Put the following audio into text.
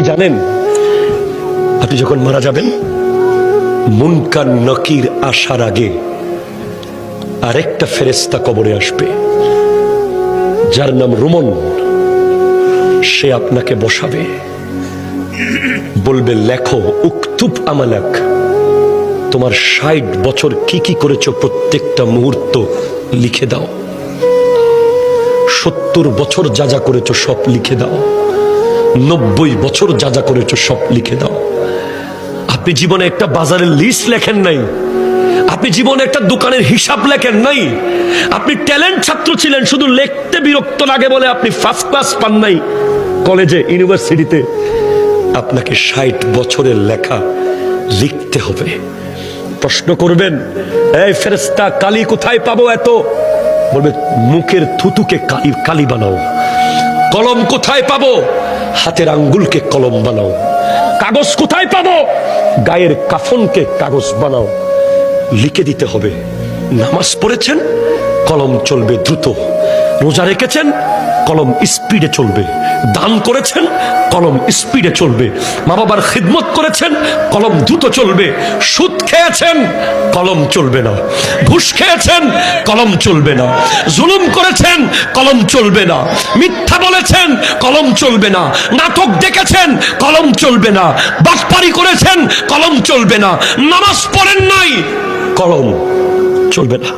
জানেন আপনি যখন মারা যাবেন মুনকার নকির আসার আগে আরেকটা ফেরেশতা কবরে আসবে, যার নাম রুমন। সে আপনাকে বসাবে, বলবে লেখো, উকতুব আমালাক, তোমার ৬০ বছর কি কি করেছো প্রত্যেকটা মুহূর্ত লিখে দাও। ৭০ বছর যা যা করেছো সব লিখে দাও। ৯০ বছর যা যা করেছো সব লিখে দাও। আপনি জীবনে একটা বাজারের লিস্ট লেখেন নাই, আপনি জীবনে একটা দোকানের হিসাব লেখেন নাই, আপনি ট্যালেন্ট ছাত্র ছিলেন, শুধু লিখতে বিরক্ত লাগে বলে আপনি ফার্স্ট ক্লাস পান নাই কলেজে, ইউনিভার্সিটিতে। আপনাকে ৬০ বছরের লেখা লিখতে হবে। প্রশ্ন করবেন, এই ফেরেশতা কালি কোথায় পাবো এত? বলবে মুখের থুতুকে কালি বানাও। কলম কোথায় পাবো? হাতের আঙ্গুলকে কলম বানাও। কাগজ কোথায় পাবো? গায়ের কাফনকে কাগজ বানাও। লিখে দিতে হবে। নামাজ পড়েছেন, কলম চলবে দ্রুত। রোজা রেখেছেন, কলম স্পিডে চলবে। দান করেছেন, কলম স্পিডে চলবে। মা বাবার খিদমত করেছেন, কলম দ্রুত চলবে। সুদ খেয়েছেন, কলম চলবে না। ঘুষ খেয়েছেন, কলম চলবে না। জুলুম করেছেন, কলম চলবে না। মিথ্যা বলেছেন, কলম চলবে না। নাটক দেখেছেন, কলম চলবে না। বাটপারি করেছেন, কলম চলবে না। নামাজ পড়েন নাই, কলম চলবে না।